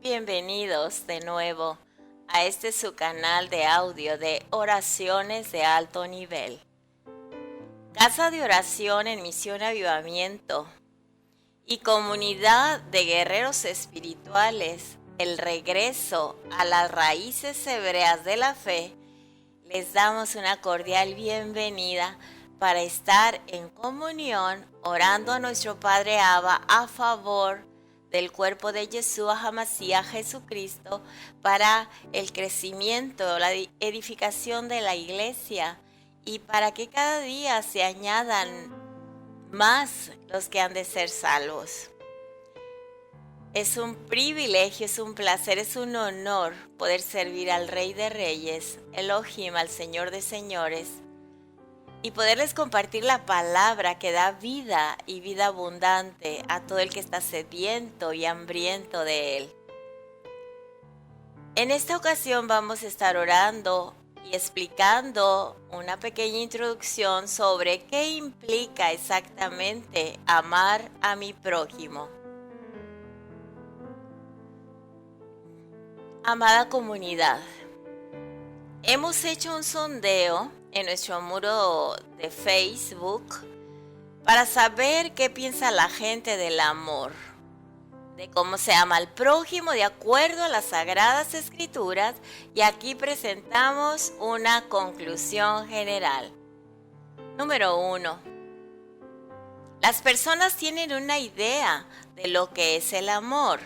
bienvenidos de nuevo a este su canal de audio de oraciones de alto nivel. Casa de oración en Misión Avivamiento y comunidad de guerreros espirituales, el regreso a las raíces hebreas de la fe, les damos una cordial bienvenida para estar en comunión orando a nuestro Padre Abba a favor del cuerpo de Yeshua HaMashiach Jesucristo para el crecimiento, la edificación de la iglesia y para que cada día se añadan más los que han de ser salvos. Es un privilegio, es un placer, es un honor poder servir al Rey de Reyes, Elohim, al Señor de Señores, y poderles compartir la palabra que da vida y vida abundante a todo el que está sediento y hambriento de Él. En esta ocasión vamos a estar orando y explicando una pequeña introducción sobre qué implica exactamente amar a mi prójimo. Amada comunidad, hemos hecho un sondeo en nuestro muro de Facebook para saber qué piensa la gente del amor, de cómo se ama al prójimo de acuerdo a las Sagradas Escrituras, y aquí presentamos una conclusión general. Número 1. Las personas tienen una idea de lo que es el amor,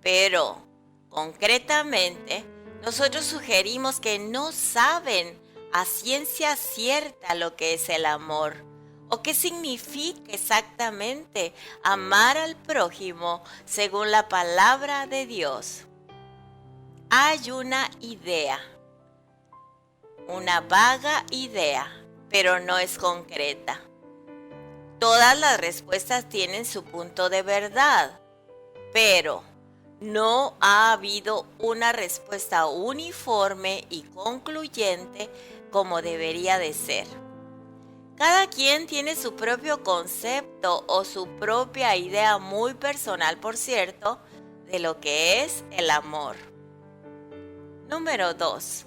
pero concretamente nosotros sugerimos que no saben a ciencia cierta lo que es el amor o qué significa exactamente amar al prójimo según la palabra de Dios. Hay una idea, una vaga idea, pero no es concreta. Todas las respuestas tienen su punto de verdad, pero no ha habido una respuesta uniforme y concluyente como debería de ser. Cada quien tiene su propio concepto o su propia idea muy personal, por cierto, de lo que es el amor. Número 2.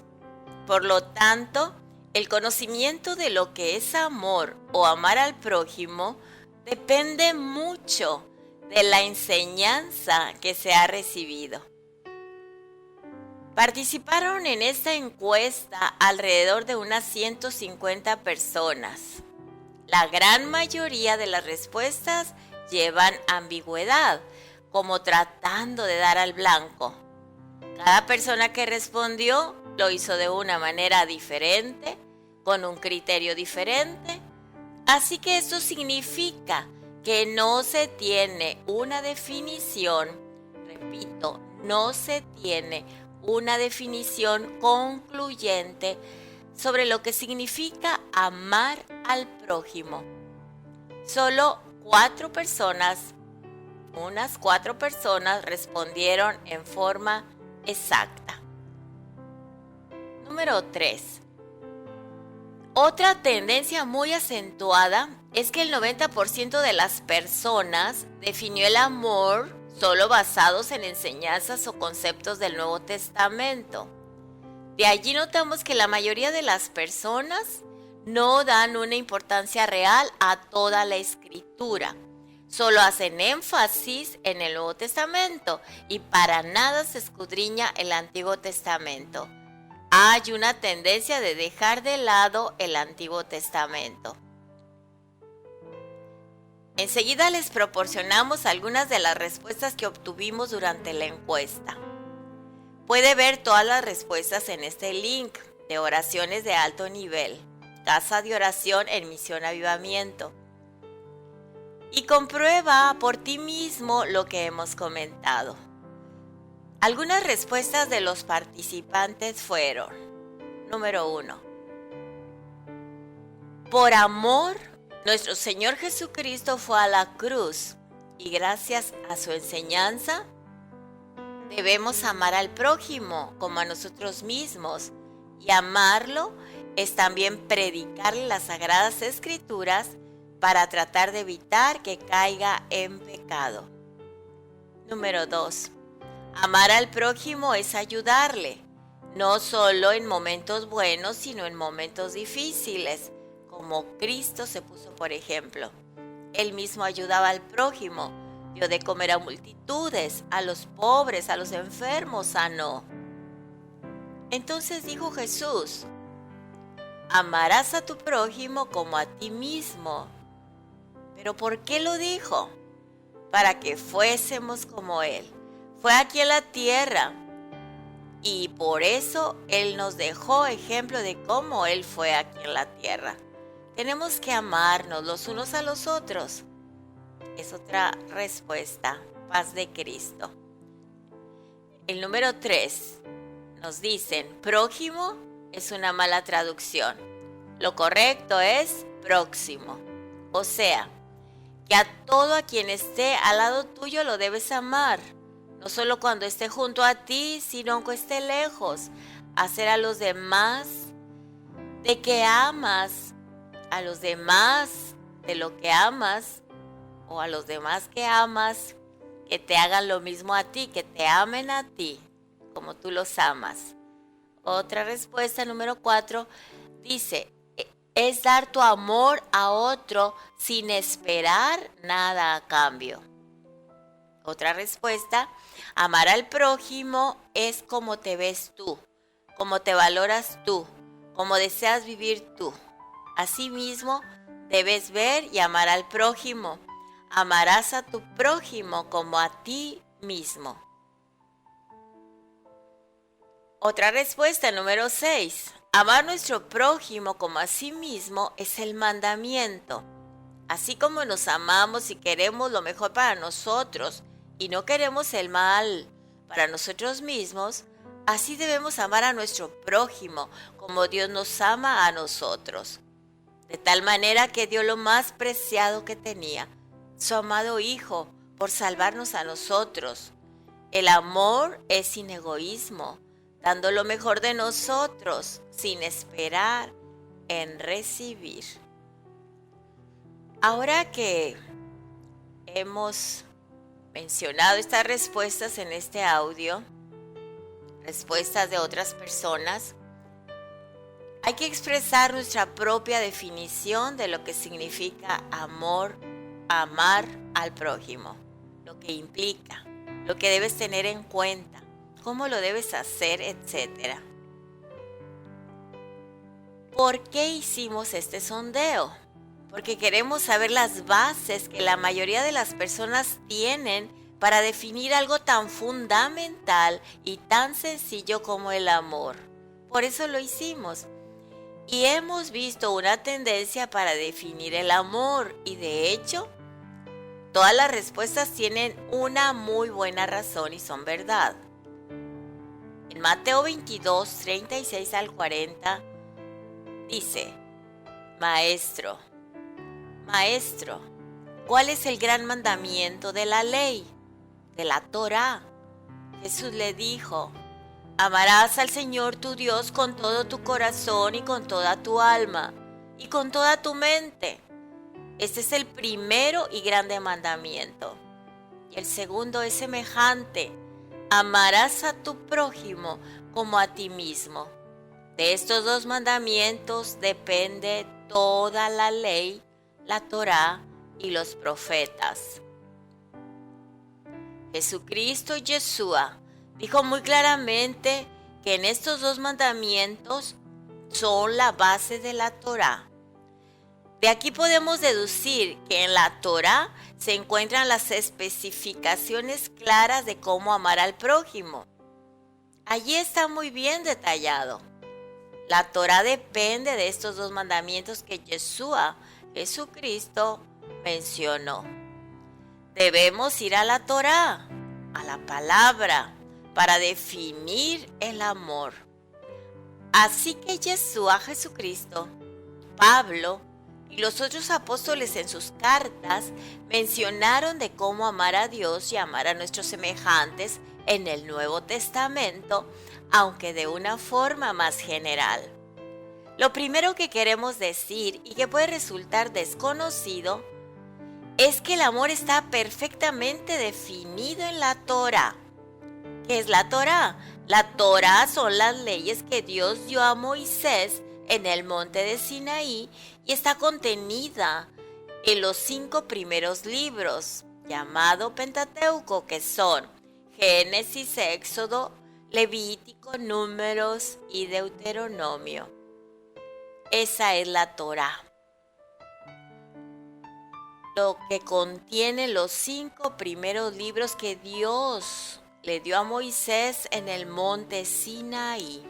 Por lo tanto, el conocimiento de lo que es amor o amar al prójimo depende mucho de la enseñanza que se ha recibido. Participaron en esta encuesta alrededor de unas 150 personas. La gran mayoría de las respuestas llevan ambigüedad, como tratando de dar al blanco. Cada persona que respondió lo hizo de una manera diferente, con un criterio diferente. Así que esto significa que no se tiene una definición, repito, no se tiene una definición concluyente sobre lo que significa amar al prójimo. Solo unas cuatro personas respondieron en forma exacta. Número 3. Otra tendencia muy acentuada es que el 90% de las personas definió el amor solo basados en enseñanzas o conceptos del Nuevo Testamento. De allí notamos que la mayoría de las personas no dan una importancia real a toda la Escritura. Solo hacen énfasis en el Nuevo Testamento y para nada se escudriña el Antiguo Testamento. Hay una tendencia de dejar de lado el Antiguo Testamento. Enseguida les proporcionamos algunas de las respuestas que obtuvimos durante la encuesta. Puede ver todas las respuestas en este link de oraciones de alto nivel, Casa de Oración en Misión Avivamiento. Y comprueba por ti mismo lo que hemos comentado. Algunas respuestas de los participantes fueron: número 1. Por amor, nuestro Señor Jesucristo fue a la cruz y gracias a su enseñanza debemos amar al prójimo como a nosotros mismos, y amarlo es también predicarle las Sagradas Escrituras para tratar de evitar que caiga en pecado. Número 2. Amar al prójimo es ayudarle, no solo en momentos buenos, sino en momentos difíciles, como Cristo se puso por ejemplo. Él mismo ayudaba al prójimo, dio de comer a multitudes, a los pobres, a los enfermos, sanó. Entonces dijo Jesús: amarás a tu prójimo como a ti mismo. ¿Pero por qué lo dijo? Para que fuésemos como Él. Fue aquí en la tierra y por eso Él nos dejó ejemplo de cómo Él fue aquí en la tierra. Tenemos que amarnos los unos a los otros. Es otra respuesta, paz de Cristo. El número 3 nos dicen, prójimo es una mala traducción. Lo correcto es próximo. O sea, que a todo a quien esté al lado tuyo lo debes amar. No solo cuando esté junto a ti, sino aunque esté lejos. Hacer a los demás de que amas, a los demás de lo que amas, o a los demás que amas, que te hagan lo mismo a ti, que te amen a ti, como tú los amas. Otra respuesta, número 4, dice, es dar tu amor a otro sin esperar nada a cambio. Otra respuesta, amar al prójimo es como te ves tú, como te valoras tú, como deseas vivir tú. Asimismo, debes ver y amar al prójimo. Amarás a tu prójimo como a ti mismo. Otra respuesta, número 6. Amar a nuestro prójimo como a sí mismo es el mandamiento. Así como nos amamos y queremos lo mejor para nosotros y no queremos el mal para nosotros mismos, así debemos amar a nuestro prójimo como Dios nos ama a nosotros. De tal manera que dio lo más preciado que tenía, su amado Hijo, por salvarnos a nosotros. El amor es sin egoísmo, dando lo mejor de nosotros, sin esperar en recibir. Ahora que hemos mencionado estas respuestas en este audio, respuestas de otras personas, hay que expresar nuestra propia definición de lo que significa amar al prójimo, lo que implica, lo que debes tener en cuenta, cómo lo debes hacer, etc. ¿Por qué hicimos este sondeo? Porque queremos saber las bases que la mayoría de las personas tienen para definir algo tan fundamental y tan sencillo como el amor. Por eso lo hicimos. Y hemos visto una tendencia para definir el amor y de hecho, todas las respuestas tienen una muy buena razón y son verdad. En Mateo 22, 36 al 40 dice, Maestro, ¿cuál es el gran mandamiento de la ley, de la Torá? Jesús le dijo, amarás al Señor tu Dios con todo tu corazón y con toda tu alma y con toda tu mente. Este es el primero y grande mandamiento. Y el segundo es semejante, amarás a tu prójimo como a ti mismo. De estos dos mandamientos depende toda la ley, la Torá y los profetas. Jesucristo Yeshua dijo muy claramente que en estos dos mandamientos son la base de la Torá. De aquí podemos deducir que en la Torá se encuentran las especificaciones claras de cómo amar al prójimo. Allí está muy bien detallado. La Torá depende de estos dos mandamientos que Yeshua, Jesucristo, mencionó. Debemos ir a la Torá, a la palabra, para definir el amor. Así que Yeshua, Jesucristo, Pablo y los otros apóstoles en sus cartas mencionaron de cómo amar a Dios y amar a nuestros semejantes en el Nuevo Testamento, aunque de una forma más general. Lo primero que queremos decir y que puede resultar desconocido es que el amor está perfectamente definido en la Torá. ¿Qué es la Torá? La Torá son las leyes que Dios dio a Moisés en el monte de Sinaí y está contenida en los 5 primeros libros, llamado Pentateuco, que son Génesis, Éxodo, Levítico, Números y Deuteronomio. Esa es la Torá, lo que contiene los 5 primeros libros que Dios le dio a Moisés en el monte Sinaí.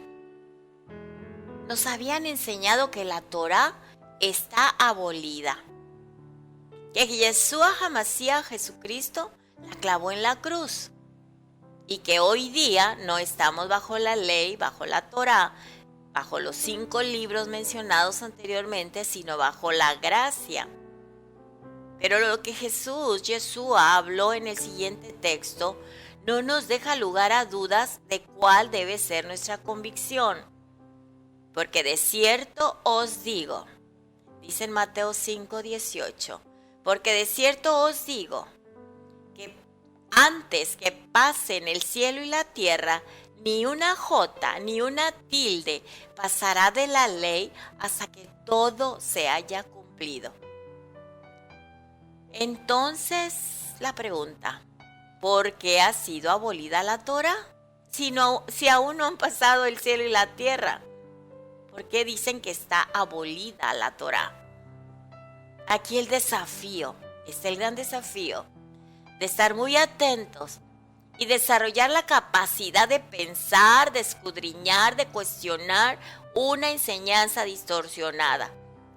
Nos habían enseñado que la Torá está abolida, que Yeshua HaMashiach, Jesucristo, la clavó en la cruz y que hoy día no estamos bajo la ley, bajo la Torá, bajo los 5 libros mencionados anteriormente, sino bajo la gracia. Pero lo que Yeshua habló en el siguiente texto no nos deja lugar a dudas de cuál debe ser nuestra convicción. Porque de cierto os digo, dice en Mateo 5:18, porque de cierto os digo que antes que pasen el cielo y la tierra, ni una jota ni una tilde pasará de la ley hasta que todo se haya cumplido. Entonces, la pregunta, ¿por qué ha sido abolida la Torá? Si aún no han pasado el cielo y la tierra, ¿por qué dicen que está abolida la Torá? Aquí el gran desafío de estar muy atentos y desarrollar la capacidad de pensar, de escudriñar, de cuestionar una enseñanza distorsionada.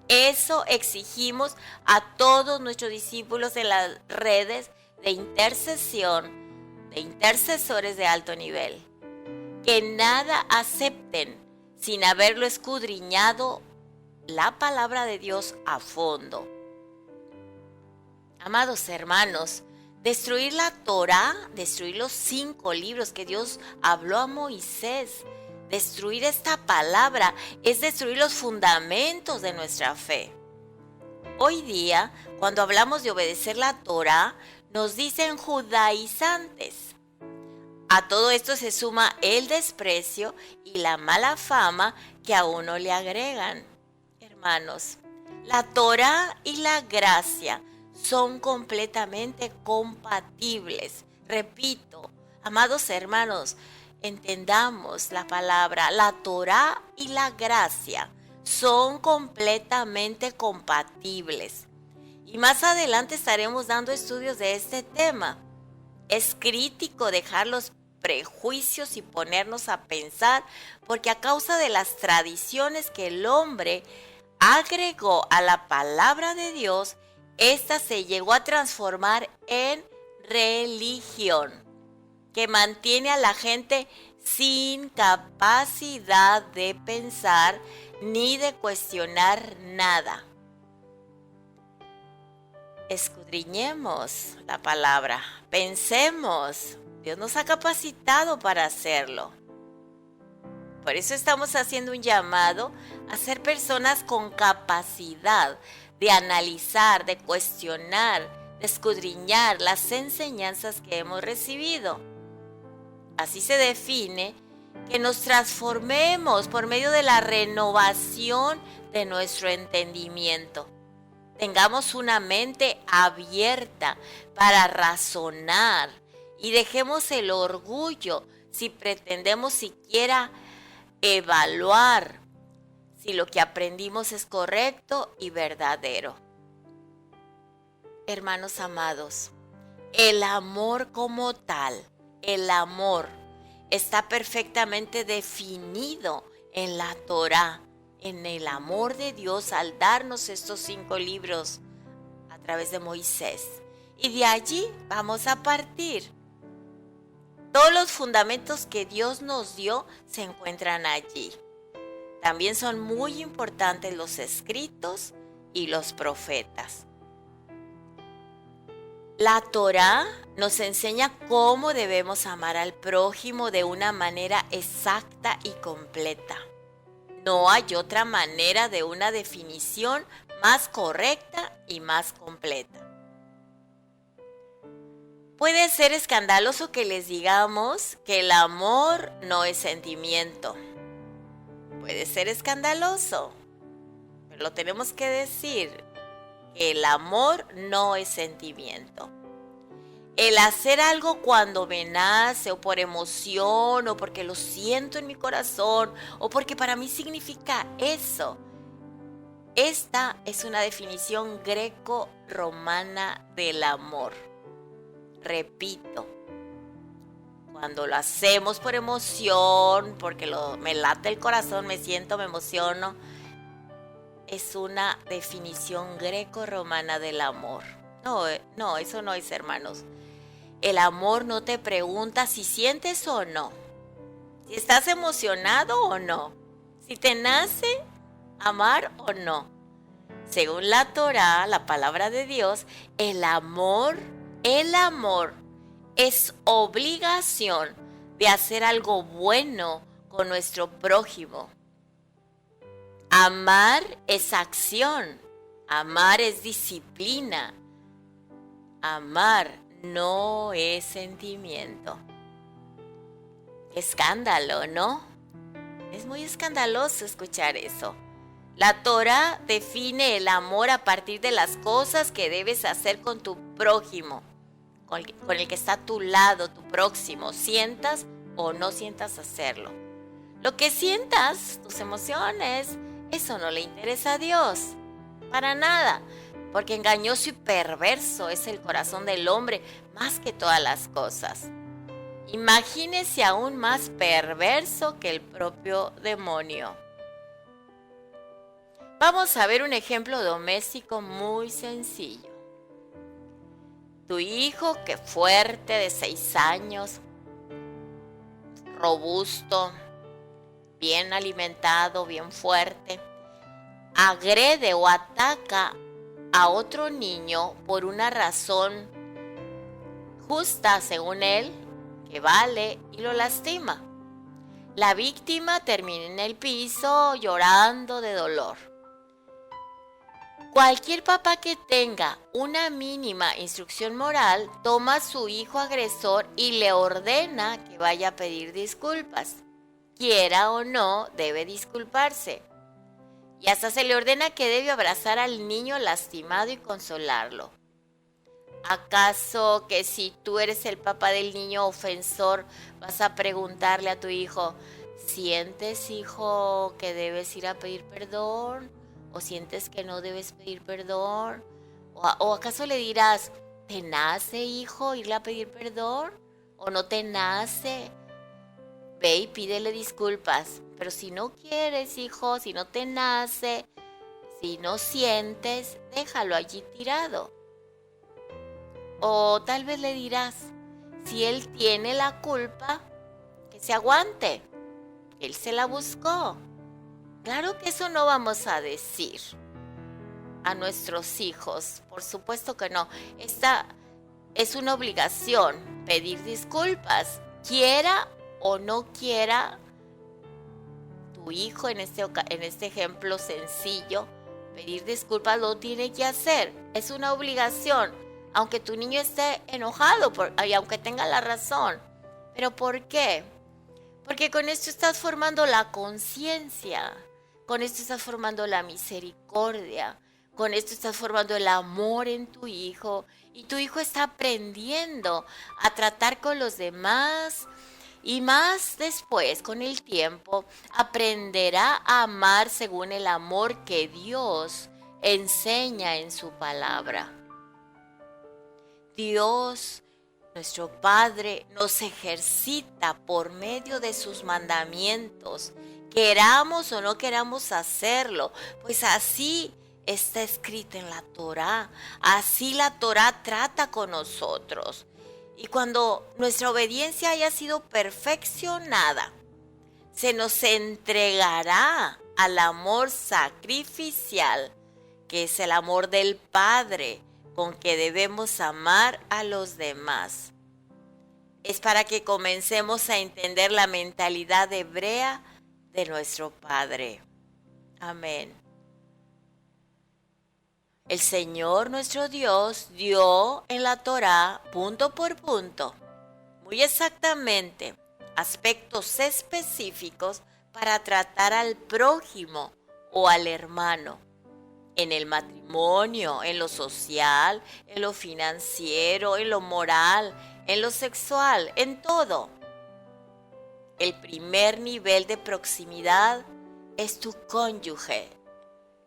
Eso exigimos a todos nuestros discípulos en las redes de intercesión, de intercesores de alto nivel. Que nada acepten sin haberlo escudriñado la palabra de Dios a fondo. Amados hermanos, destruir la Torá, destruir los 5 libros que Dios habló a Moisés, destruir esta palabra es destruir los fundamentos de nuestra fe. Hoy día, cuando hablamos de obedecer la Torá, nos dicen judaizantes. A todo esto se suma el desprecio y la mala fama que a uno le agregan. Hermanos, la Torá y la gracia son completamente compatibles. Repito, amados hermanos, entendamos la palabra, la Torá y la gracia son completamente compatibles. Y más adelante estaremos dando estudios de este tema. Es crítico dejar los prejuicios y ponernos a pensar, porque a causa de las tradiciones que el hombre agregó a la palabra de Dios, esta se llegó a transformar en religión, que mantiene a la gente sin capacidad de pensar ni de cuestionar nada. Escudriñemos la palabra, pensemos, Dios nos ha capacitado para hacerlo. Por eso estamos haciendo un llamado a ser personas con capacidad de analizar, de cuestionar, de escudriñar las enseñanzas que hemos recibido. Así se define que nos transformemos por medio de la renovación de nuestro entendimiento. Tengamos una mente abierta para razonar y dejemos el orgullo si pretendemos siquiera evaluar si lo que aprendimos es correcto y verdadero. Hermanos amados, el amor como tal, el amor está perfectamente definido en la Torá, en el amor de Dios al darnos estos 5 libros a través de Moisés. Y de allí vamos a partir. Todos los fundamentos que Dios nos dio se encuentran allí. También son muy importantes los escritos y los profetas. La Torá nos enseña cómo debemos amar al prójimo de una manera exacta y completa. No hay otra manera de una definición más correcta y más completa. Puede ser escandaloso que les digamos que el amor no es sentimiento. Puede ser escandaloso, pero lo tenemos que decir, que el amor no es sentimiento. El hacer algo cuando me nace o por emoción o porque lo siento en mi corazón o porque para mí significa eso. Esta es una definición greco-romana del amor. Repito, cuando lo hacemos por emoción, porque me late el corazón, me siento, me emociono, es una definición greco-romana del amor. No, eso no es, hermanos. El amor no te pregunta si sientes o no, si estás emocionado o no, si te nace amar o no. Según la Torá, la palabra de Dios, el amor es obligación de hacer algo bueno con nuestro prójimo. Amar es acción, amar es disciplina, amar no es sentimiento. Escándalo, ¿no? Es muy escandaloso escuchar eso. La Torá define el amor a partir de las cosas que debes hacer con tu prójimo, con el que está a tu lado, tu próximo, sientas o no sientas hacerlo. Lo que sientas, tus emociones, eso no le interesa a Dios, para nada, porque engañoso y perverso es el corazón del hombre más que todas las cosas. Imagínese aún más perverso que el propio demonio. Vamos a ver un ejemplo doméstico muy sencillo. Tu hijo, que fuerte, de 6 años, robusto, bien alimentado, bien fuerte, agrede o ataca a otro niño por una razón justa, según él, que vale, y lo lastima. La víctima termina en el piso llorando de dolor. Cualquier papá que tenga una mínima instrucción moral toma a su hijo agresor y le ordena que vaya a pedir disculpas. Quiera o no, debe disculparse. Y hasta se le ordena que debe abrazar al niño lastimado y consolarlo. ¿Acaso que si tú eres el papá del niño ofensor vas a preguntarle a tu hijo, ¿sientes, hijo, que debes ir a pedir perdón? ¿O sientes que no debes pedir perdón? ¿O acaso le dirás, ¿te nace, hijo, irle a pedir perdón? ¿O no te nace? Ve y pídele disculpas. Pero si no quieres, hijo, si no te nace, si no sientes, déjalo allí tirado. O tal vez le dirás, si él tiene la culpa, que se aguante, él se la buscó. Claro que eso no vamos a decir a nuestros hijos, por supuesto que no. Esta es una obligación, pedir disculpas, quiera o no quiera tu hijo, en este ejemplo sencillo, pedir disculpas lo tiene que hacer, es una obligación. Aunque tu niño esté enojado y aunque tenga la razón. ¿Pero por qué? Porque con esto estás formando la conciencia, con esto estás formando la misericordia, con esto estás formando el amor en tu hijo y tu hijo está aprendiendo a tratar con los demás y más después, con el tiempo, aprenderá a amar según el amor que Dios enseña en su palabra. Dios, nuestro Padre, nos ejercita por medio de sus mandamientos, queramos o no queramos hacerlo, pues así está escrito en la Torá, así la Torá trata con nosotros. Y cuando nuestra obediencia haya sido perfeccionada, se nos entregará al amor sacrificial, que es el amor del Padre, con que debemos amar a los demás. Es para que comencemos a entender la mentalidad hebrea de nuestro Padre. Amén. El Señor nuestro Dios dio en la Torá, punto por punto, muy exactamente, aspectos específicos para tratar al prójimo o al hermano. En el matrimonio, en lo social, en lo financiero, en lo moral, en lo sexual, en todo. El primer nivel de proximidad es tu cónyuge,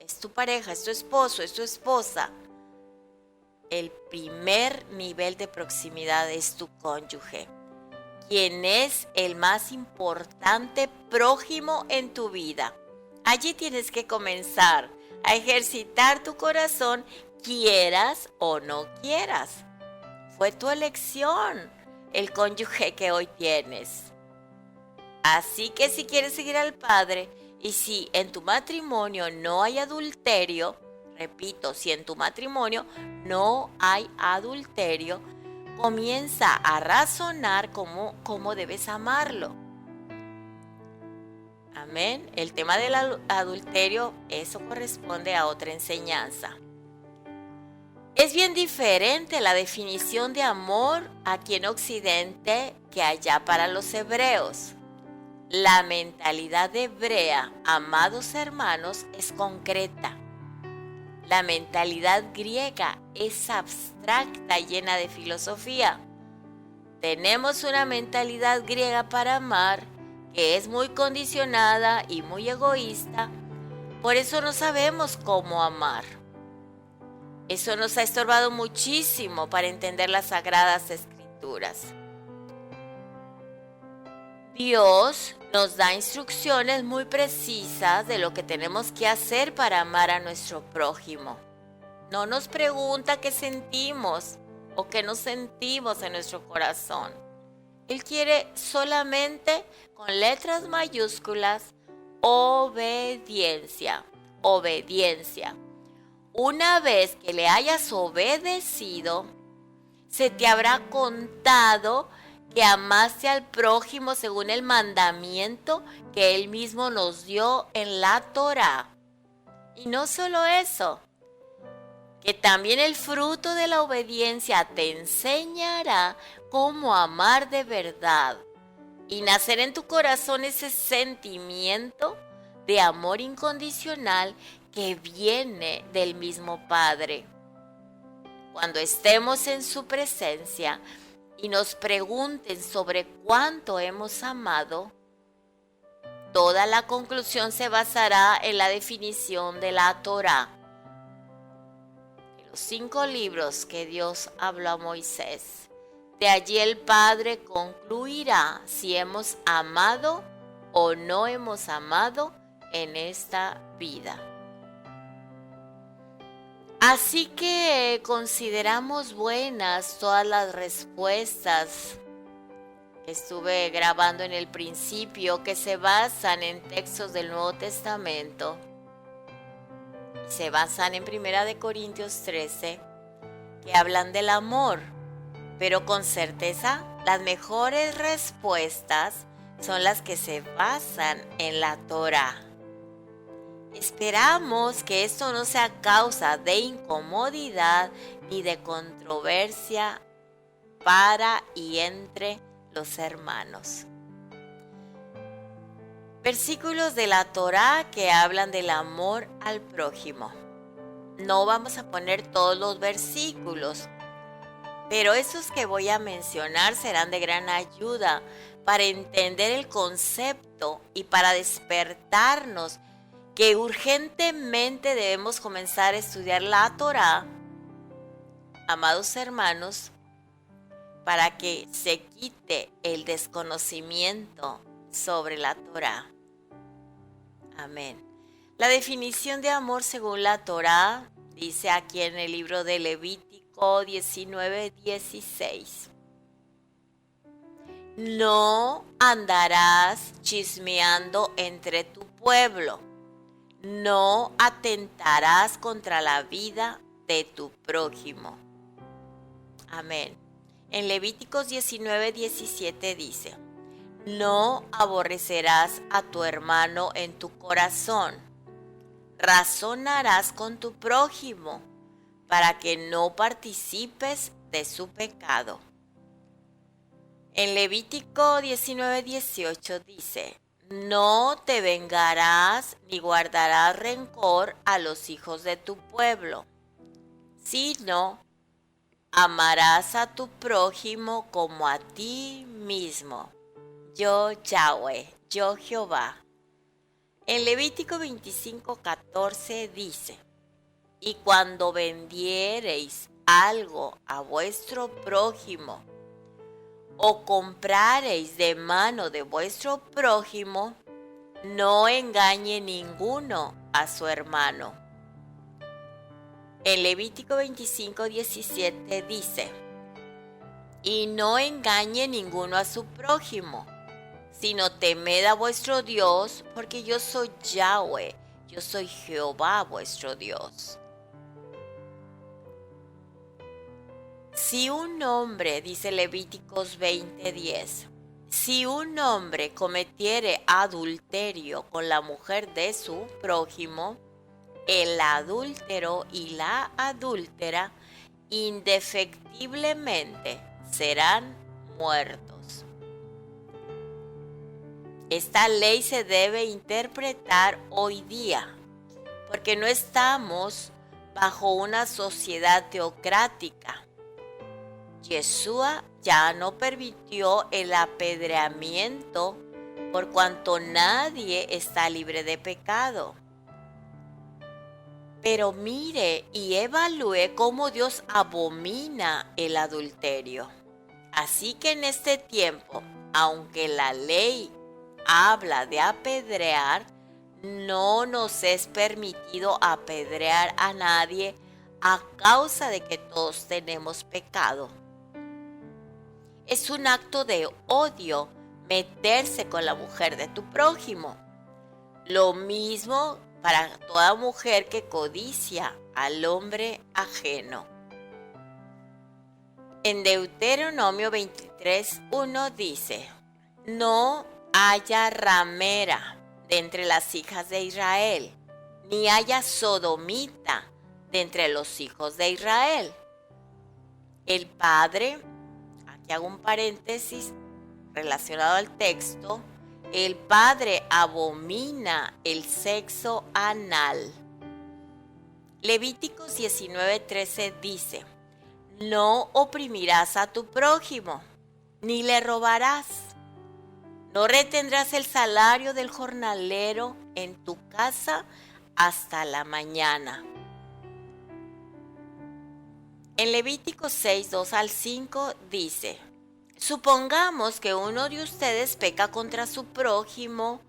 es tu pareja, es tu esposo, es tu esposa. El primer nivel de proximidad es tu cónyuge, quien es el más importante prójimo en tu vida. Allí tienes que comenzar a ejercitar tu corazón, quieras o no quieras. Fue tu elección el cónyuge que hoy tienes. Así que si quieres seguir al Padre y si en tu matrimonio no hay adulterio, repito, si en tu matrimonio no hay adulterio, comienza a razonar cómo debes amarlo. Amén. El tema del adulterio, eso corresponde a otra enseñanza. Es bien diferente la definición de amor aquí en Occidente que allá para los hebreos. La mentalidad hebrea, amados hermanos, es concreta. La mentalidad griega es abstracta, llena de filosofía. Tenemos una mentalidad griega para amar que es muy condicionada y muy egoísta. Por eso no sabemos cómo amar. Eso nos ha estorbado muchísimo para entender las Sagradas Escrituras. Dios nos da instrucciones muy precisas de lo que tenemos que hacer para amar a nuestro prójimo. No nos pregunta qué sentimos o qué nos sentimos en nuestro corazón. Él quiere solamente, con letras mayúsculas, obediencia. Obediencia. Una vez que le hayas obedecido, se te habrá contado que amaste al prójimo según el mandamiento que Él mismo nos dio en la Torá. Y no solo eso, que también el fruto de la obediencia te enseñará cómo amar de verdad y nacer en tu corazón ese sentimiento de amor incondicional que viene del mismo Padre. Cuando estemos en su presencia y nos pregunten sobre cuánto hemos amado, toda la conclusión se basará en la definición de la Torá, de los 5 libros que Dios habló a Moisés. De allí el Padre concluirá si hemos amado o no hemos amado en esta vida. Así que consideramos buenas todas las respuestas que estuve grabando en el principio, que se basan en textos del Nuevo Testamento. Se basan en 1 Corintios 13, que hablan del amor. Pero con certeza, las mejores respuestas son las que se basan en la Torá. Esperamos que esto no sea causa de incomodidad ni de controversia para y entre los hermanos. Versículos de la Torá que hablan del amor al prójimo. No vamos a poner todos los versículos, pero esos que voy a mencionar serán de gran ayuda para entender el concepto y para despertarnos que urgentemente debemos comenzar a estudiar la Torá, amados hermanos, para que se quite el desconocimiento sobre la Torá. Amén. La definición de amor según la Torá dice aquí en el libro de Levítico 19:16. No andarás chismeando entre tu pueblo. No atentarás contra la vida de tu prójimo. Amén. En Levíticos 19:17 dice: no aborrecerás a tu hermano en tu corazón. Razonarás con tu prójimo. para que no participes de su pecado. En Levítico 19:18 dice: no te vengarás ni guardarás rencor a los hijos de tu pueblo, sino amarás a tu prójimo como a ti mismo. Yo Yahweh, yo Jehová. En Levítico 25:14 dice: y cuando vendiereis algo a vuestro prójimo, o comprareis de mano de vuestro prójimo, no engañe ninguno a su hermano. En Levítico 25:17 dice: y no engañe ninguno a su prójimo, sino temed a vuestro Dios, porque yo soy Yahweh, yo soy Jehová vuestro Dios. Si un hombre, dice Levíticos 20:10, si un hombre cometiere adulterio con la mujer de su prójimo, el adúltero y la adúltera indefectiblemente serán muertos. Esta ley se debe interpretar hoy día, porque no estamos bajo una sociedad teocrática. Yeshua ya no permitió el apedreamiento por cuanto nadie está libre de pecado. Pero mire y evalúe cómo Dios abomina el adulterio. Así que en este tiempo, aunque la ley habla de apedrear, no nos es permitido apedrear a nadie a causa de que todos tenemos pecado. Es un acto de odio meterse con la mujer de tu prójimo. Lo mismo para toda mujer que codicia al hombre ajeno. En Deuteronomio 23:1 dice: no haya ramera de entre las hijas de Israel, ni haya sodomita de entre los hijos de Israel. El padre, aquí hago un paréntesis relacionado al texto, el padre abomina el sexo anal. Levíticos 19:13 dice: no oprimirás a tu prójimo, ni le robarás. No retendrás el salario del jornalero en tu casa hasta la mañana. En Levítico 6:2-5 dice: supongamos que uno de ustedes peca contra su prójimo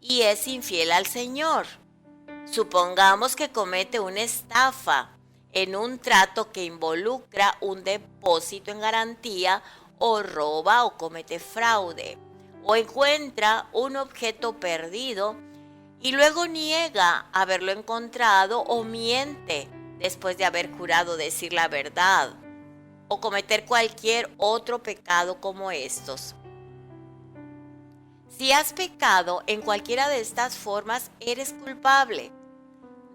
y es infiel al Señor. Supongamos que comete una estafa en un trato que involucra un depósito en garantía, o roba o comete fraude, o encuentra un objeto perdido y luego niega haberlo encontrado o miente después de haber jurado decir la verdad, o cometer cualquier otro pecado como estos. Si has pecado en cualquiera de estas formas, eres culpable.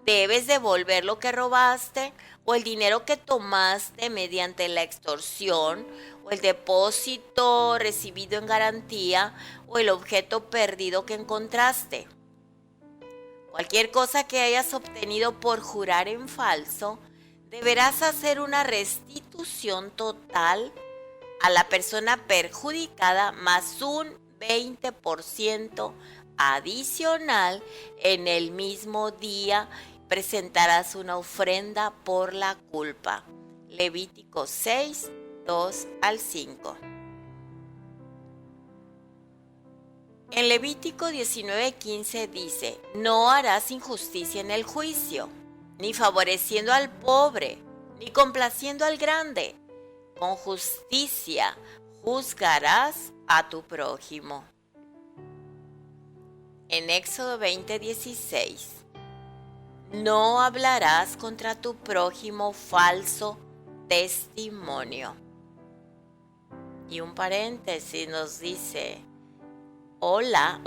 Debes devolver lo que robaste, o el dinero que tomaste mediante la extorsión, o el depósito recibido en garantía, o el objeto perdido que encontraste. Cualquier cosa que hayas obtenido por jurar en falso, deberás hacer una restitución total a la persona perjudicada más un 20% adicional en el mismo día. Presentarás una ofrenda por la culpa. Levítico 6:2-5. En Levítico 19:15 dice: no harás injusticia en el juicio, ni favoreciendo al pobre, ni complaciendo al grande. Con justicia juzgarás a tu prójimo. En Éxodo 20:16: no hablarás contra tu prójimo falso testimonio. Y un paréntesis nos dice: hola,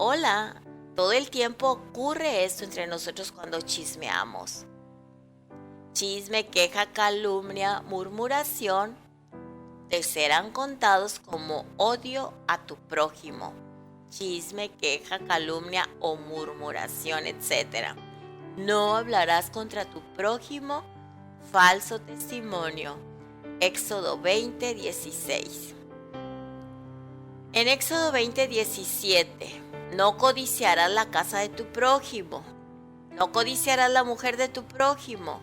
todo el tiempo ocurre esto entre nosotros cuando chismeamos. chisme, queja, calumnia, murmuración, te serán contados como odio a tu prójimo. Chisme, queja, calumnia o murmuración, etc. No hablarás contra tu prójimo falso testimonio. Éxodo 20:16. En Éxodo 20:17, no codiciarás la casa de tu prójimo, no codiciarás la mujer de tu prójimo,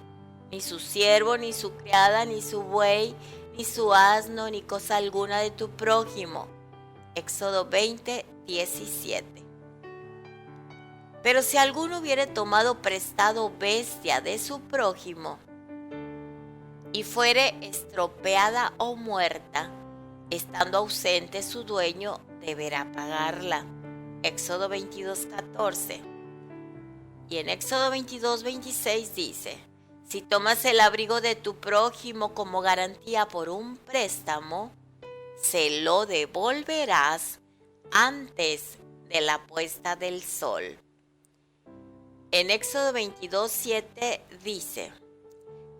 ni su siervo, ni su criada, ni su buey, ni su asno, ni cosa alguna de tu prójimo. Éxodo 20:17. Pero si alguno hubiere tomado prestado bestia de su prójimo, y fuere estropeada o muerta, estando ausente su dueño, deberá pagarla. Éxodo 22:14. Y en Éxodo 22:26 dice: si tomas el abrigo de tu prójimo como garantía por un préstamo, se lo devolverás antes de la puesta del sol. En Éxodo 22:7 dice: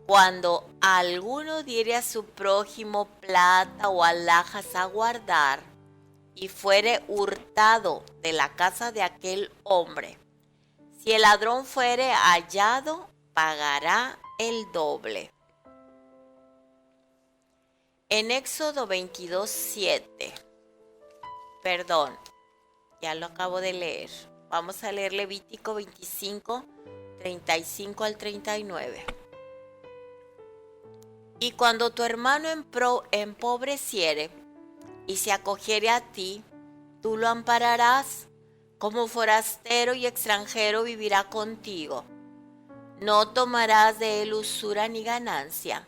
cuando alguno diere a su prójimo plata o alhajas a guardar, y fuere hurtado de la casa de aquel hombre, si el ladrón fuere hallado, pagará el doble. En Éxodo 22:7, perdón, ya lo acabo de leer. Vamos a leer Levítico 25:35 al 39. Y cuando tu hermano empobreciere y se acogiere a ti, tú lo ampararás. Como forastero y extranjero vivirá contigo. No tomarás de él usura ni ganancia,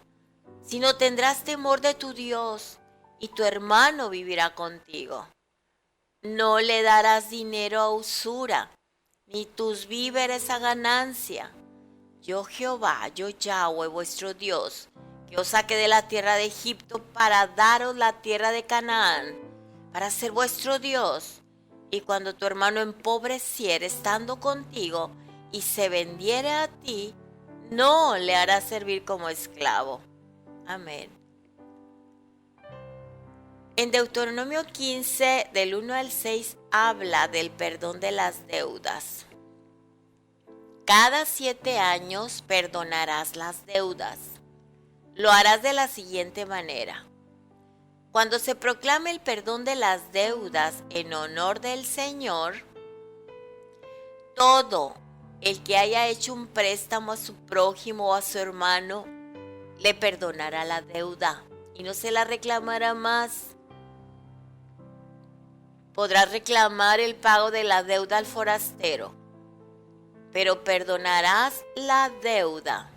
sino tendrás temor de tu Dios, y tu hermano vivirá contigo. No le darás dinero a usura, ni tus víveres a ganancia. Yo Jehová, yo Yahweh vuestro Dios, que os saqué de la tierra de Egipto para daros la tierra de Canaán, para ser vuestro Dios. Y cuando tu hermano empobreciere estando contigo y se vendiere a ti, no le harás servir como esclavo. Amén. En Deuteronomio 15, del 1 al 6, habla del perdón de las deudas. Cada 7 años perdonarás las deudas. Lo harás de la siguiente manera. Cuando se proclame el perdón de las deudas en honor del Señor, todo el que haya hecho un préstamo a su prójimo o a su hermano, le perdonará la deuda y no se la reclamará más. Podrás reclamar el pago de la deuda al forastero, pero perdonarás la deuda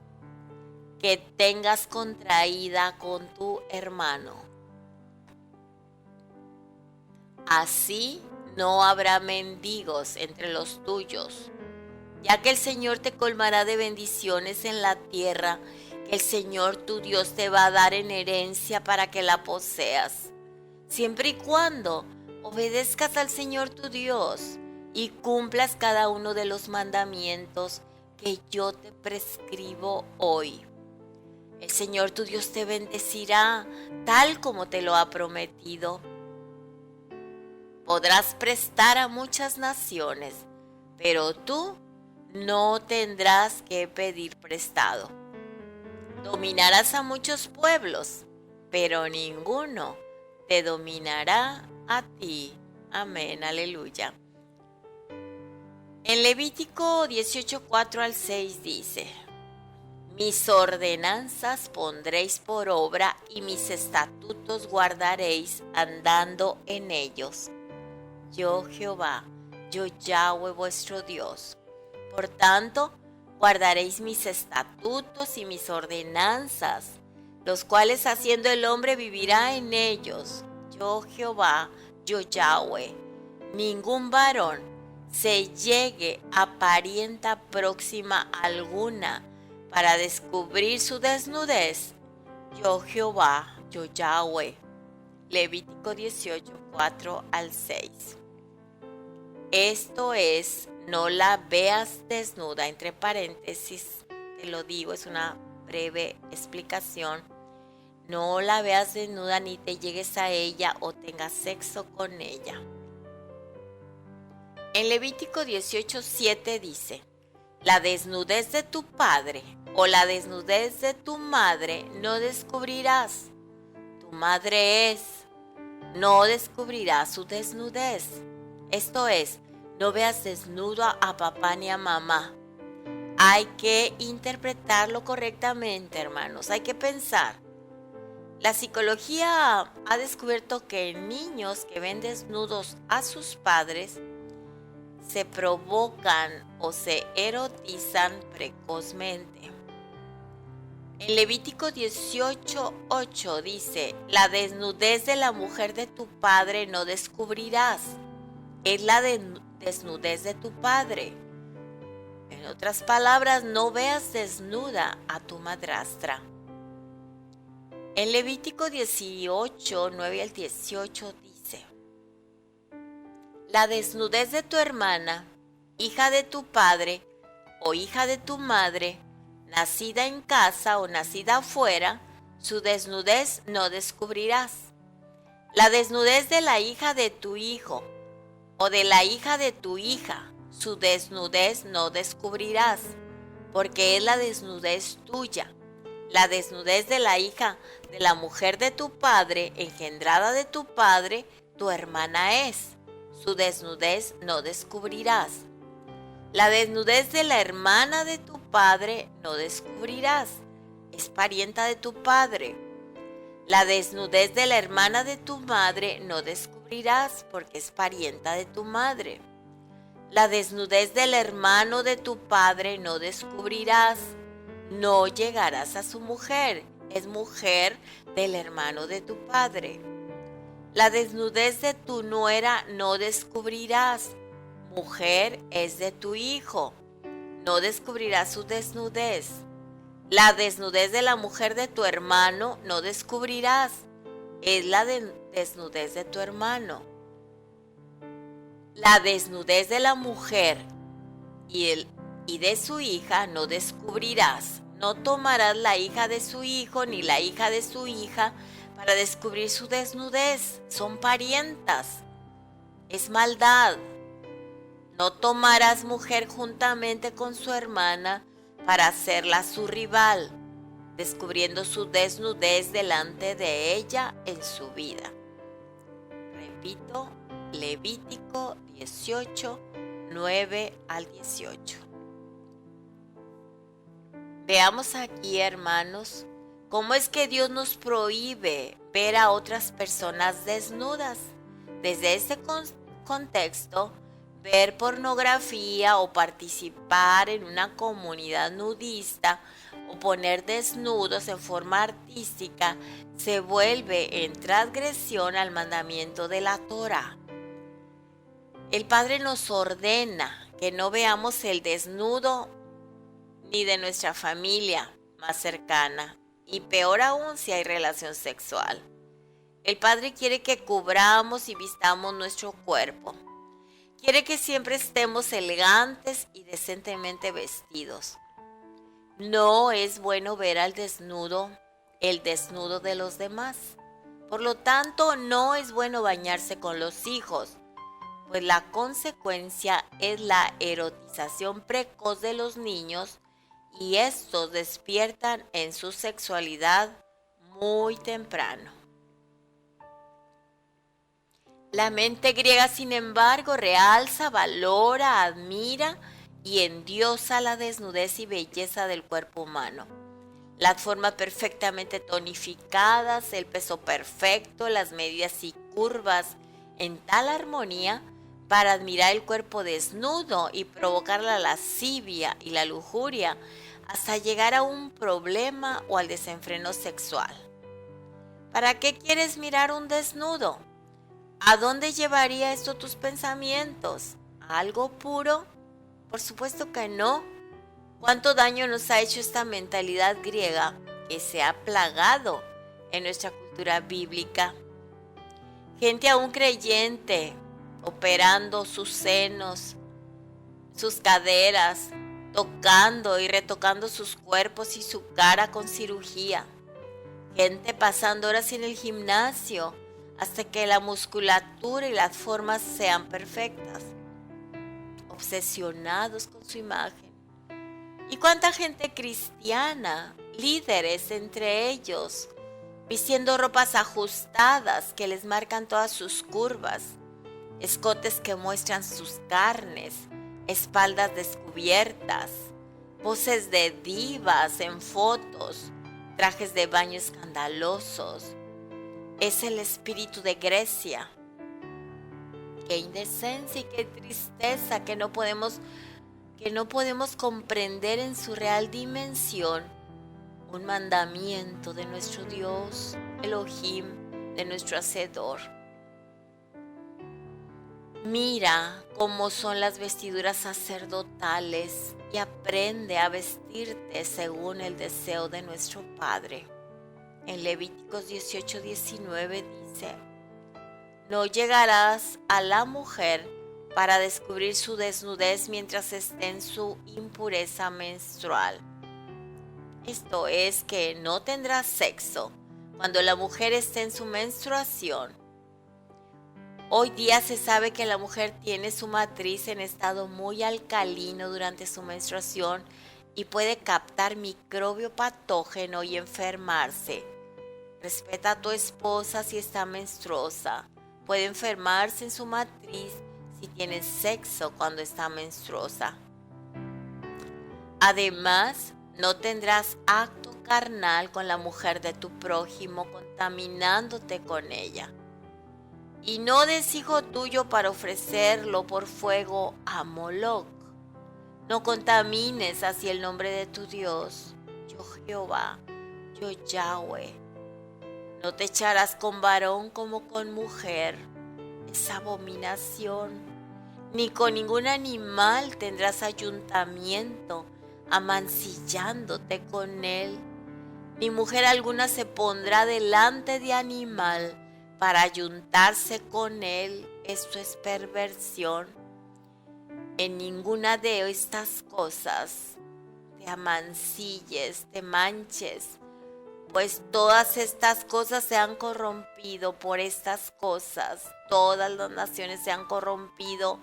que tengas contraída con tu hermano. Así no habrá mendigos entre los tuyos, ya que el Señor te colmará de bendiciones en la tierra que el Señor tu Dios te va a dar en herencia para que la poseas, siempre y cuando obedezcas al Señor tu Dios y cumplas cada uno de los mandamientos que yo te prescribo hoy. El Señor tu Dios te bendecirá tal como te lo ha prometido. Podrás prestar a muchas naciones, pero tú no tendrás que pedir prestado. Dominarás a muchos pueblos, pero ninguno te dominará a ti. Amén, aleluya. En Levítico 18:4 al 6 dice: mis ordenanzas pondréis por obra y mis estatutos guardaréis andando en ellos. Yo Jehová, yo Yahweh vuestro Dios. Por tanto, guardaréis mis estatutos y mis ordenanzas, los cuales haciendo el hombre vivirá en ellos. Yo Jehová, yo Yahweh. Ningún varón se llegue a parienta próxima alguna para descubrir su desnudez. Yo Jehová, yo Yahweh. Levítico 18:4 al 6. Esto es, no la veas desnuda, entre paréntesis, te lo digo, es una breve explicación. No la veas desnuda ni te llegues a ella o tengas sexo con ella. En Levítico 18:7 dice: la desnudez de tu padre o la desnudez de tu madre no descubrirás. Tu madre es, no descubrirás su desnudez. Esto es, no veas desnudo a papá ni a mamá. Hay que interpretarlo correctamente, hermanos. Hay que pensar. La psicología ha descubierto que niños que ven desnudos a sus padres se provocan o se erotizan precozmente. En Levítico 18:8 dice: la desnudez de la mujer de tu padre no descubrirás. Es la desnudez de tu padre. En otras palabras, no veas desnuda a tu madrastra. En Levítico 18:9 al 18 dice: la desnudez de tu hermana, hija de tu padre o hija de tu madre, nacida en casa o nacida afuera, su desnudez no descubrirás. La desnudez de la hija de tu hijo o de la hija de tu hija, su desnudez no descubrirás, porque es la desnudez tuya. La desnudez de la hija de la mujer de tu padre, engendrada de tu padre, tu hermana es. Su desnudez no descubrirás. La desnudez de la hermana de tu padre no descubrirás. Es parienta de tu padre. La desnudez de la hermana de tu madre no descubrirás, porque es parienta de tu madre. La desnudez del hermano de tu padre no descubrirás. No llegarás a su mujer, es mujer del hermano de tu padre. La desnudez de tu nuera no descubrirás, mujer es de tu hijo, no descubrirás su desnudez. La desnudez de la mujer de tu hermano no descubrirás, es la desnudez de tu hermano. La desnudez de la mujer y de su hija no descubrirás. No tomarás la hija de su hijo ni la hija de su hija para descubrir su desnudez. Son parientas. Es maldad. No tomarás mujer juntamente con su hermana para hacerla su rival, descubriendo su desnudez delante de ella en su vida. Repito, Levítico 18, 9 al 18. Veamos aquí, hermanos, cómo es que Dios nos prohíbe ver a otras personas desnudas. Desde este contexto, ver pornografía o participar en una comunidad nudista o poner desnudos en forma artística se vuelve en transgresión al mandamiento de la Torá. El Padre nos ordena que no veamos el desnudo ni de nuestra familia más cercana, y peor aún si hay relación sexual. El Padre quiere que cubramos y vistamos nuestro cuerpo. Quiere que siempre estemos elegantes y decentemente vestidos. No es bueno ver el desnudo de los demás. Por lo tanto, no es bueno bañarse con los hijos, pues la consecuencia es la erotización precoz de los niños y estos despiertan en su sexualidad muy temprano. La mente griega, sin embargo, realza, valora, admira y endiosa la desnudez y belleza del cuerpo humano. Las formas perfectamente tonificadas, el peso perfecto, las medidas y curvas en tal armonía para admirar el cuerpo desnudo y provocar la lascivia y la lujuria hasta llegar a un problema o al desenfreno sexual. ¿Para qué quieres mirar un desnudo? ¿A dónde llevaría esto tus pensamientos? ¿A algo puro? Por supuesto que no. ¿Cuánto daño nos ha hecho esta mentalidad griega que se ha plagado en nuestra cultura bíblica? Gente aún creyente, operando sus senos, sus caderas, tocando y retocando sus cuerpos y su cara con cirugía. Gente pasando horas en el gimnasio hasta que la musculatura y las formas sean perfectas. Obsesionados con su imagen. ¿Y cuánta gente cristiana, líderes entre ellos, vistiendo ropas ajustadas que les marcan todas sus curvas, escotes que muestran sus carnes, espaldas descubiertas, poses de divas en fotos, trajes de baño escandalosos? Es el espíritu de Grecia. Qué indecencia y qué tristeza que no podemos comprender en su real dimensión un mandamiento de nuestro Dios, Elohim, de nuestro Hacedor. Mira cómo son las vestiduras sacerdotales y aprende a vestirte según el deseo de nuestro Padre. En Levíticos 18:19 dice: no llegarás a la mujer para descubrir su desnudez mientras esté en su impureza menstrual. Esto es que no tendrás sexo cuando la mujer esté en su menstruación. Hoy día se sabe que la mujer tiene su matriz en estado muy alcalino durante su menstruación y puede captar microbio patógeno y enfermarse. Respeta a tu esposa si está menstruosa. Puede enfermarse en su matriz si tiene sexo cuando está menstruosa. Además, no tendrás acto carnal con la mujer de tu prójimo contaminándote con ella. Y no des hijo tuyo para ofrecerlo por fuego a Moloc. No contamines así el nombre de tu Dios. Yo Jehová, yo Yahweh. No te echarás con varón como con mujer. Es abominación. Ni con ningún animal tendrás ayuntamiento, amancillándote con él. Ni mujer alguna se pondrá delante de animal para ayuntarse con él. Esto es perversión. En ninguna de estas cosas te amancilles, te manches, pues todas estas cosas se han corrompido por estas cosas. Todas las naciones se han corrompido,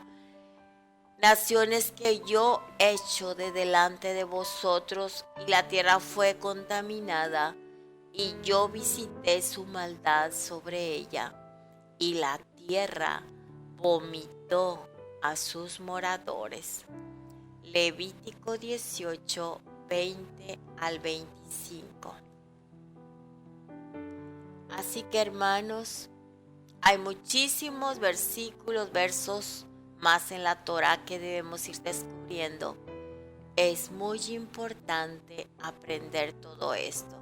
naciones que yo echo de delante de vosotros, y la tierra fue contaminada, y yo visité su maldad sobre ella, y la tierra vomitó a sus moradores. Levítico 18, 20 al 25. Así que, hermanos, hay muchísimos versos más en la Torá que debemos ir descubriendo. Es muy importante aprender todo esto.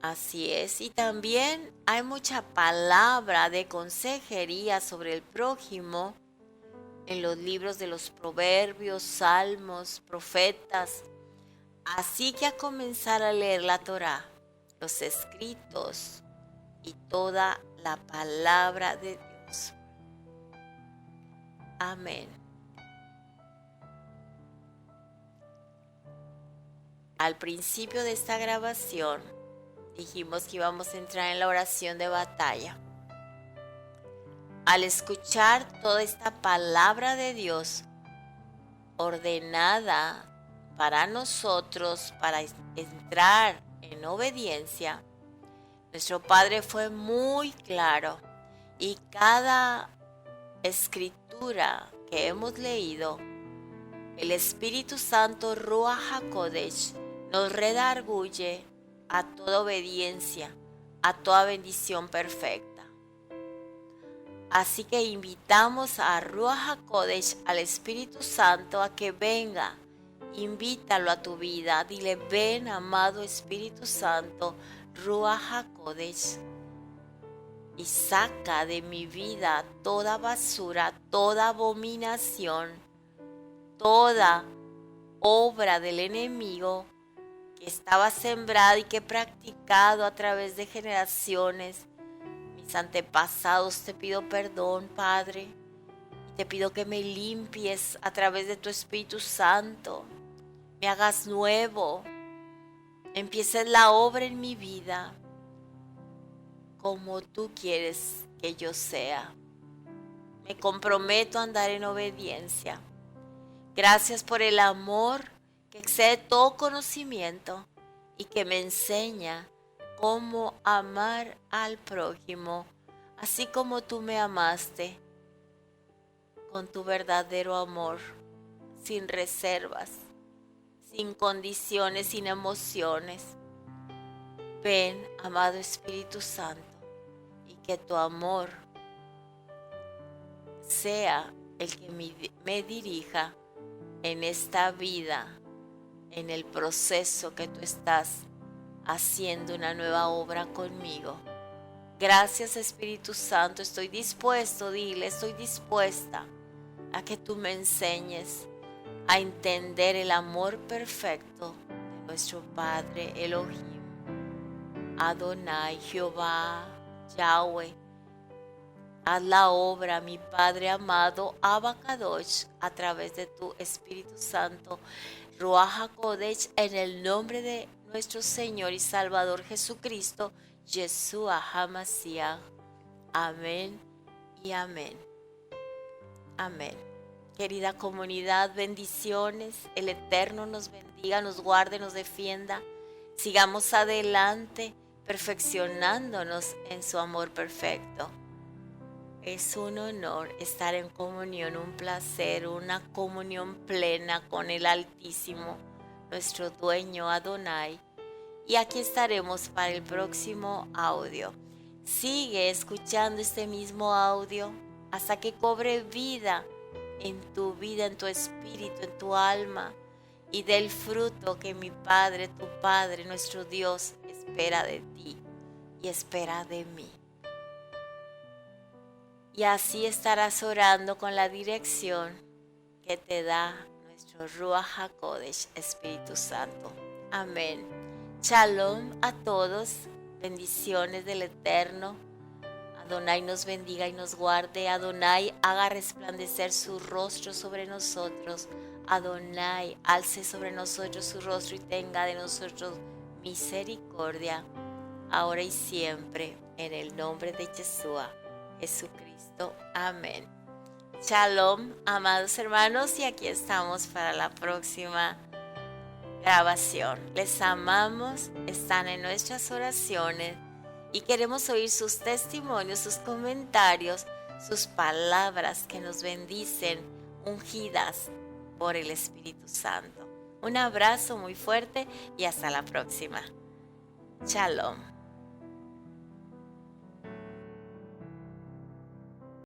Así es, y también hay mucha palabra de consejería sobre el prójimo en los libros de los Proverbios, Salmos, Profetas. Así que a comenzar a leer la Torá, los escritos y toda la palabra de Dios. Amén. Al principio de esta grabación dijimos que íbamos a entrar en la oración de batalla. Al escuchar toda esta palabra de Dios ordenada para nosotros, para entrar en obediencia, nuestro Padre fue muy claro, y cada escritura que hemos leído, el Espíritu Santo Ruach HaKodesh nos redarguye a toda obediencia, a toda bendición perfecta. Así que invitamos a Ruach HaKodesh, al Espíritu Santo, a que venga. Invítalo a tu vida. Dile: ven, amado Espíritu Santo, Ruach HaKodesh, y saca de mi vida toda basura, toda abominación, toda obra del enemigo que estaba sembrada y que he practicado a través de generaciones. Mis antepasados, te pido perdón, Padre. Te pido que me limpies a través de tu Espíritu Santo, me hagas nuevo, empieces la obra en mi vida como tú quieres que yo sea. Me comprometo a andar en obediencia. Gracias por el amor que excede todo conocimiento y que me enseña cómo amar al prójimo, así como tú me amaste, con tu verdadero amor, sin reservas, sin condiciones, sin emociones. Ven, amado Espíritu Santo, y que tu amor sea el que me dirija en esta vida, en el proceso que tú estás haciendo una nueva obra conmigo. Gracias, Espíritu Santo, estoy dispuesto, dile, estoy dispuesta a que tú me enseñes a entender el amor perfecto de nuestro Padre Elohim, Adonai, Jehová, Yahweh. Haz la obra, mi Padre amado, Abba Kadosh, a través de tu Espíritu Santo, Ruach HaKodesh, en el nombre de nuestro Señor y Salvador Jesucristo, Yeshua HaMashiach. Amén y amén. Amén. Querida comunidad, bendiciones. El Eterno nos bendiga, nos guarde, nos defienda. Sigamos adelante, perfeccionándonos en su amor perfecto. Es un honor estar en comunión, un placer, una comunión plena con el Altísimo, nuestro dueño Adonai. Y aquí estaremos para el próximo audio. Sigue escuchando este mismo audio hasta que cobre vida, en tu espíritu, en tu alma, y del fruto que mi Padre, tu Padre, nuestro Dios, espera de ti y espera de mí. Y así estarás orando con la dirección que te da nuestro Ruach HaKodesh, Espíritu Santo. Amén. Shalom a todos. Bendiciones del Eterno. Adonai nos bendiga y nos guarde. Adonai haga resplandecer su rostro sobre nosotros. Adonai alce sobre nosotros su rostro y tenga de nosotros misericordia, ahora y siempre, en el nombre de Yeshua, Jesucristo. Amén. Shalom, amados hermanos, y aquí estamos para la próxima grabación. Les amamos, están en nuestras oraciones y queremos oír sus testimonios, sus comentarios, sus palabras que nos bendicen, ungidas por el Espíritu Santo. Un abrazo muy fuerte y hasta la próxima. Shalom.